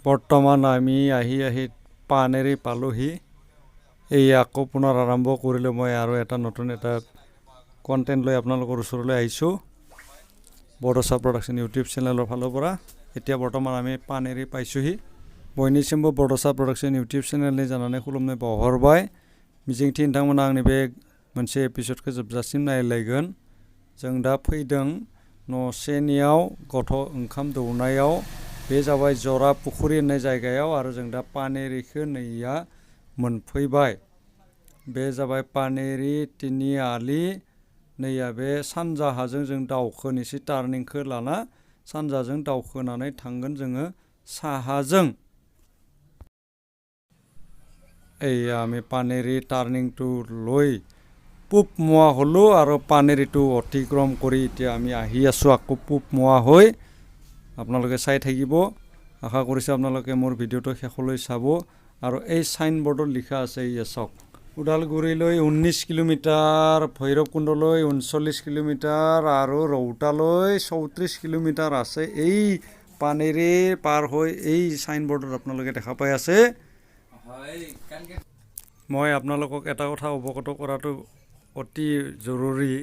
বৰ্তমান আমি আহি পানেৰি পালোহি এই আকৌ পুনৰ আৰম্ভ কৰিলোঁ মই আৰু এটা নতুন এটা কণ্টেণ্ট লৈ আপোনালোকৰ ওচৰলৈ আহিছোঁ বডোসা প্ৰডাকশ্যন ইউটিউব চেনেলৰ ফালৰ পৰা এতিয়া বৰ্তমান আমি পানেৰি পাইছোহি बयनिसिमबो बड'सा प्रडाक्शन इउटुब चेनेलनि जानानै खुलुमनाय बावहरबाय मिजिंथि नोंथांमोना आंनि बे मोनसे एपिसडखौ जोबजासिम नायलायगोन जों दा फैदों न'सेनियाव वंखाम दौनायाव बे जाबाय जरा पुखुरी होननाय जायगायाव आरो जों दा पानेरिखौ नैया मोनफैबाय बे जाबाय पानेरि तिनिआलि नैया बे सानजाहाजों जों दावखोनोसै टार्निंखौ लाना सानजाजों दावखोनानै थांगोन जोङो साहाजों एया आमी पानेरि टार्निंग टू लई पूब मोआ हलो आरो पानेरि टू अतिक्रम करी इতিয়া आमी आহি आছো আকো पूब मोआ হৈ আপোনালোকে চাই থাকিব আশা কৰিছো আপোনালোকে মোৰ ভিডিওটো শেষলৈ চাব আৰু এই সাইন বোৰ্ডত লিখা আছে ইয়া চক উদালগুৰিলৈ 19 কিলোমিটাৰ ভৈৰৱকুণ্ডলৈ 39 কিলোমিটাৰ আৰু ৰৌতালৈ 34 কিলোমিটাৰ আছে এই পানেৰি পাৰ হৈ এই সাইন বোৰ্ডত আপোনালোকে দেখা পাই আছে মই আপোনালোকক এটা কথা অৱগত কৰাটো অতি জৰুৰী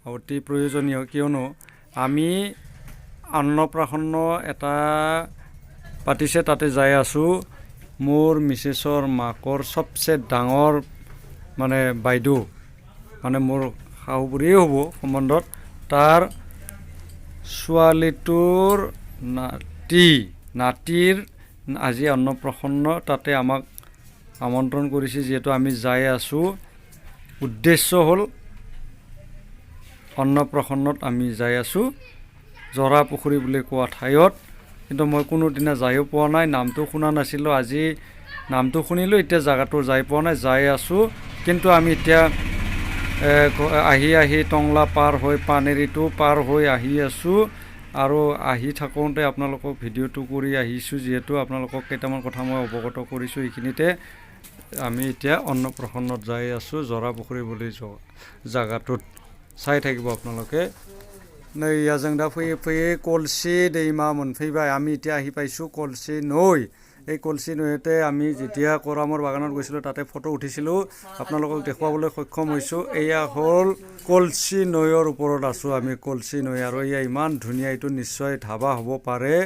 অতি প্ৰয়োজনীয় কিয়নো আমি অন্নপ্ৰাশন্ন এটা পাতিছে তাতে যাই আছো মোৰ মিছেছৰ মাকৰ সবচে ডাঙৰ মানে বাইদেউ মানে মোৰ শাহুবুঢ়ী হ'ব সম্বন্ধত তাৰ ছোৱালীটোৰ নাতিৰ আজি অন্নপ্ৰাশন্ন তাতে আমাক আমন্ত্ৰণ কৰিছে যেহেতু আমি যাই আছো উদ্দেশ্য হল অন্নপ্ৰাশন্নত আমি যাই আছো জৰা পুখুৰী বুলি কোৱা ঠাইত কিন্তু মই কোনো দিনা যাইও পোৱা নাই নামটো শুনা নাছিলো আজি নামটো শুনিলো এতিয়া জায়গাটো যাই পোৱা নাই যাই আছো কিন্তু আমি এতিয়া আহি টংলা পাৰ হৈ পানেৰিটো পাৰ হৈ আহি আছো আৰু আহি থাকোঁতে আপোনালোকক ভিডিওটো কৰি আহিছো যেহেতু আপোনালোকক কেইটামান কথা মই অৱগত কৰিছো এইখিনিতে আমি এতিয়া অন্নপ্ৰাশন্নত যাই আছো জৰা পুখুৰী বুলি জায়গাটোত চাই থাকিব আপোনালোকে नै जों दा फैयै কলসি दैमा मोनफैबाय আমি এতিয়া আহি পাইছো কলসি নৈ এই কলসি নৈতে আমি যেতিয়া কৰামৰ বাগানত গৈছিলো তাতে ফটো উঠিছিলো আপোনালোকক দেখুৱাবলৈ সক্ষম হৈছো এয়া হল কলসি নৈৰ ওপৰত আছো আমি কলসি নৈ আৰু এয়া ইমান ধুনীয়া এইটো নিশ্চয় ধাবা হ'ব পাৰে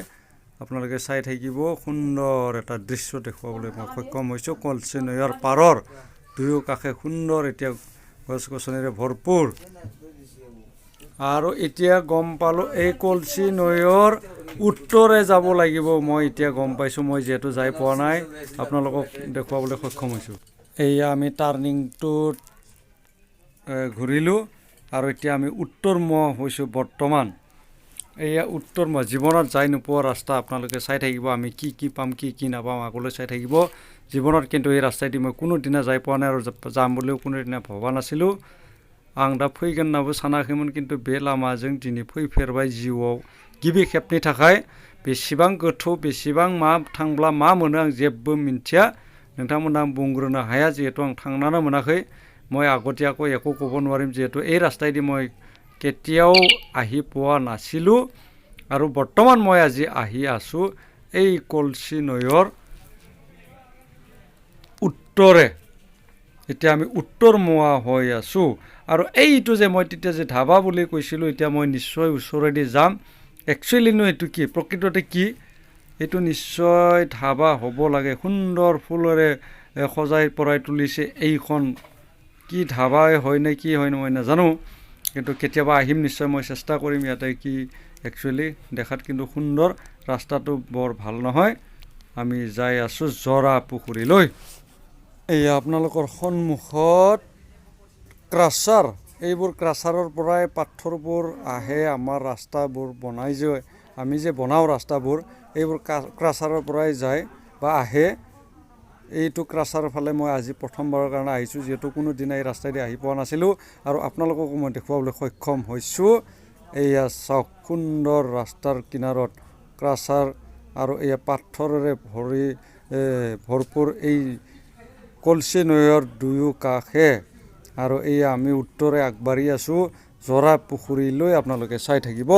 আপোনালোকে চাই থাকিব সুন্দৰ এটা দৃশ্য দেখুৱাবলৈ মই সক্ষম হৈছো কলসি নৈৰ পাৰৰ দুয়ো কাষে সুন্দৰ এতিয়া গছ-গছনিৰে ভৰপুৰ আৰু এতিয়া গম পালো এই কলসি নৈৰ উত্তৰে যাব লাগিব মই এতিয়া গম পাইছো মই যেহেতু যাই পোৱা নাই আপোনালোকক দেখুৱাবলৈ সক্ষম হৈছো এয়া আমি টাৰ্নিংটো ঘূৰিলো আৰু এতিয়া আমি উত্তৰমুৱা হৈছো বৰ্তমান এয়া উত্তৰমুৱা জীৱনত যাই নোপোৱা ৰাস্তা আপোনালোকে চাই থাকিব আমি কি পাম কি নাপাম আগলৈ চাই থাকিব জীৱনত কিন্তু এই ৰাস্তাটি মই কোনো দিনা যাই পোৱা নাই আৰু যাম বুলিও কোনো দিনা ভবা নাছিলো आं दा फैगोन होननाबो सानाखैमोन किन्तु बे लामाजों दिनै फैफेरबाय जिउआव गिबि खेबनि थाखाय बेसेबां गोथौ बेसेबां मा थांब्ला मा मोनो आं जेबो मिन्थिया नोंथांमोना बुंग्रोनो हाया जिहेतु आं थांनानो मोनाखै মই আগতীয়াকৈ একো ক'ব নোৱাৰিম যেহেতু এই ৰাস্তাইদি মই কেতিয়াও আহি পোৱা নাছিলো আৰু বৰ্তমান মই আজি আহি আছো এই কলসি নৈৰ উত্তৰে এতিয়া আমি উত্তৰমুৱা হৈ আছো আৰু এইটো যে মই তেতিয়া যে ধাবা বুলি কৈছিলো এতিয়া মই নিশ্চয় ওচৰেদি যাম একচুয়ালি নো এটো কি প্ৰকৃততে কি এটো নিশ্চয় ধাবা হ'ব লাগে সুন্দৰ ফুলৰে সজাই পৰাই তুলিছে এইখন কি ধাবাই হয় নে কি হয় মই নাজানো কিন্তু কেতিয়াবা আহিম নিশ্চয় মই চেষ্টা কৰিম ইয়াতে কি একচুয়ালি দেখাত কিন্তু সুন্দৰ ৰাস্তাটো বৰ ভাল নহয় আমি যাই আছো জৰা পুখুৰীলৈ এই আপোনালোকৰ সন্মুখত ক্ৰাছাৰ এইবোৰ ক্ৰাছাৰৰ পৰাই পাথৰবোৰ আহে আমাৰ ৰাস্তাবোৰ বনাই যে আমি যে বনাও ৰাস্তাবোৰ এইবোৰ ক্ৰাছাৰৰ পৰাই যায় বা আহে এইটো ক্ৰাছাৰৰ ফালে মই আজি প্ৰথমবাৰৰ কাৰণে আহিছো যেহেতু কোনো দিনা এই ৰাস্তাইদি আহি পোৱা নাছিলো আৰু আপোনালোকক মই দেখুৱাবলৈ সক্ষম হৈছো এয়া চাওক সুন্দৰ ৰাস্তাৰ কিনাৰত ক্ৰাছাৰ আৰু এয়া পাথৰেৰে ভৰপুৰ এই কলসি নৈৰ দুয়ো কাষে আৰু এই আমি উত্তৰে আগবাঢ়ি আছো জৰা পুখুৰীলৈ আপোনালোকে চাই থাকিব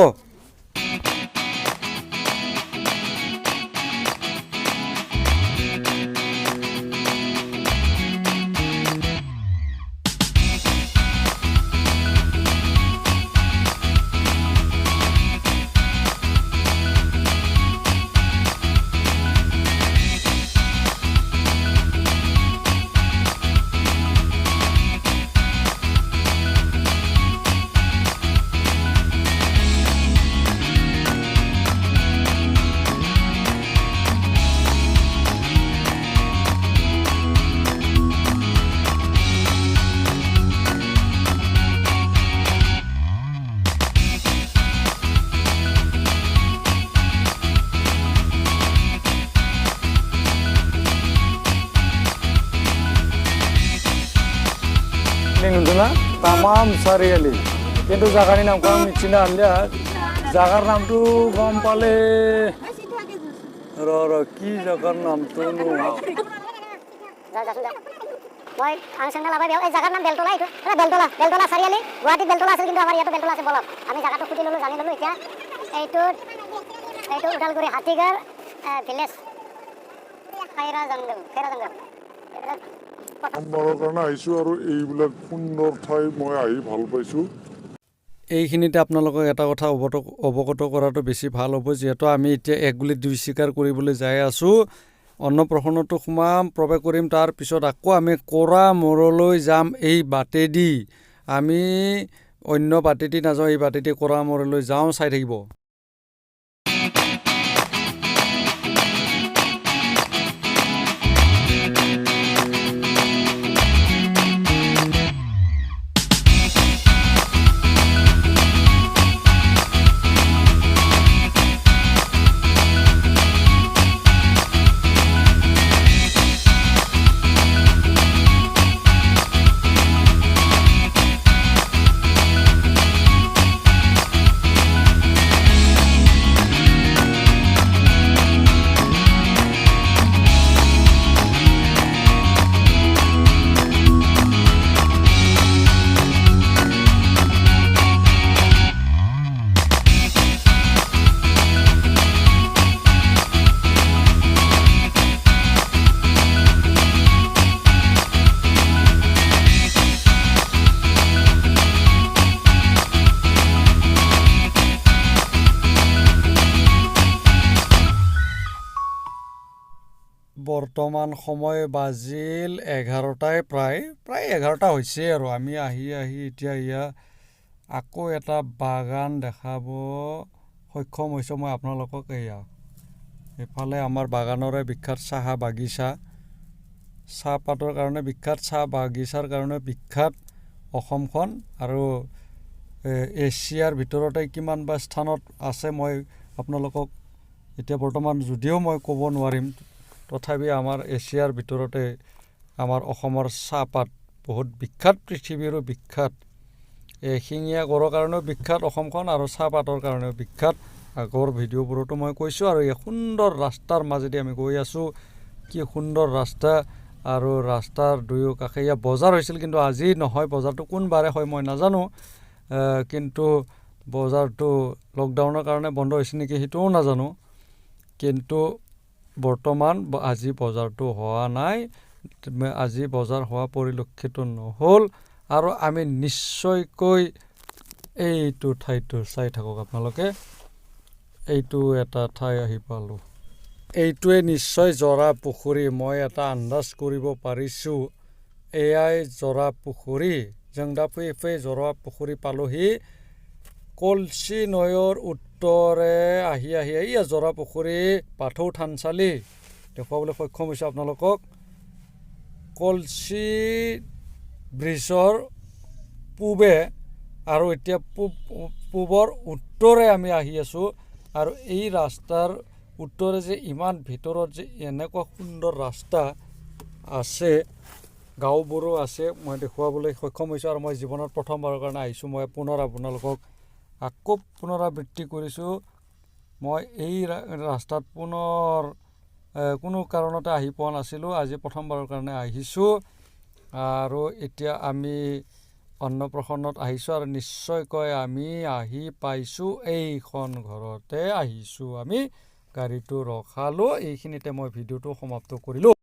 নুনটো না তামাম চাৰিআলি কিন্তু জাগাৰ নামখন মিছি না আনলিয়া জাগাৰ নামটো গম পালে কি জাগাৰ নামটো মই আংশংগা লাভাই এই জায়গাৰ নাম বেলতলা এটা বেলতলা চাৰিআলি গুৱাহাটী বেলতলা আছে কিন্তু আমাৰ ইয়াতে বেলতলা আছে বলক আমি জায়গাটো খুঁটি ললো জানি ললো এতিয়া এইটো উদালগুৰি হাতীগাৰ ভিলেজ খাইৰা জংগল নম্বৰৰ কাৰণে আহিছোঁ আৰু এইবিলাক সুন্দৰ ঠাই মই আহি ভাল পাইছোঁ এইখিনিতে আপোনালোকক এটা কথা অৱগত কৰাটো বেছি ভাল হ'ব যিহেতু আমি এতিয়া এক গুলি দুই শিকাৰ কৰিবলৈ যাই আছোঁ অন্নপ্ৰসন্নটো সোমাম প্ৰৱেশ কৰিম তাৰ পিছত আকৌ আমি কৰা মৰলৈ যাম এই বাটেদি আমি অন্য বাটেদি নাযাওঁ এই বাটেদি কৰা মৰলৈ যাওঁ চাই থাকিব বৰ্তমান সময় বাজিল 11টাই প্ৰায় 11টা হৈছে আৰু আমি আহি এতিয়া ইয়া আকৌ এটা বাগান দেখাব সক্ষম হৈছোঁ মই আপোনালোকক এয়া এফালে আমাৰ বাগানৰে বিখ্যাত চাহ বাগিচা চাহপাতৰ কাৰণে বিখ্যাত চাহ বাগিচাৰ কাৰণে বিখ্যাত অসমখন আৰু এছিয়াৰ ভিতৰতে কিমান বা স্থানত আছে মই আপোনালোকক এতিয়া বৰ্তমান যদিও মই ক'ব নোৱাৰিম তথাপি আমাৰ এছিয়াৰ ভিতৰতে আমাৰ অসমৰ চাহপাত বহুত বিখ্যাত পৃথিৱীৰো বিখ্যাত শিঙীয়া গড়ৰ কাৰণেও বিখ্যাত অসমখন আৰু চাহপাতৰ কাৰণেও বিখ্যাত আগৰ ভিডিঅ'বোৰতো মই কৈছোঁ আৰু এই সুন্দৰ ৰাস্তাৰ মাজেদি আমি গৈ আছোঁ কি সুন্দৰ ৰাস্তা আৰু ৰাস্তাৰ দুয়ো কাষে ইয়া বজাৰ হৈছিল কিন্তু আজি নহয় বজাৰটো কোন বাৰে হয় মই নাজানো কিন্তু বজাৰটো লকডাউনৰ কাৰণে বন্ধ হৈছে নেকি সেইটোও নাজানো কিন্তু বৰ্তমান আজি বজাৰটো হোৱা নাই আজি বজাৰ হোৱা পৰিলক্ষিত নহ'ল আৰু আমি নিশ্চয়কৈ এইটো ঠাইটো চাই থাকক আপোনালোকে এইটো এটা ঠাই আহি পালোঁ এইটোৱে নিশ্চয় জৰা পুখুৰী মই এটা আন্দাজ কৰিব পাৰিছোঁ এয়াই জৰা পুখুৰী जों दा फैयै जरा पुखुरी पालोहि कलसि नयर उत्तरे आहि এই जरा पुखुरी बाथौ थानसालि দেখুৱাবলৈ সক্ষম হৈছে আপোনালোকক কলসি ব্ৰিজৰ পূবে আৰু এতিয়া পূবৰ উত্তৰে আমি আহি আছোঁ আৰু এই ৰাস্তাৰ উত্তৰে যে ইমান ভিতৰত যে এনেকুৱা সুন্দৰ ৰাস্তা আছে গাঁওবোৰো আছে মই দেখুৱাবলৈ সক্ষম হৈছোঁ আৰু মই জীৱনত প্ৰথমবাৰৰ কাৰণে আহিছোঁ মই পুনৰ আপোনালোকক আকৌ পুনৰাবৃত্তি কৰিছোঁ মই এই ৰাস্তাত পুনৰ কোনো কাৰণতে আহি পোৱা নাছিলোঁ আজি প্ৰথমবাৰৰ কাৰণে আহিছোঁ আৰু এতিয়া আমি অন্নপ্ৰসন্নত আহিছোঁ আৰু নিশ্চয়কৈ আমি আহি পাইছোঁ এইখন ঘৰতে আহিছোঁ আমি গাড়ীটো ৰখালোঁ এইখিনিতে মই ভিডিঅ'টো সমাপ্ত কৰিলোঁ।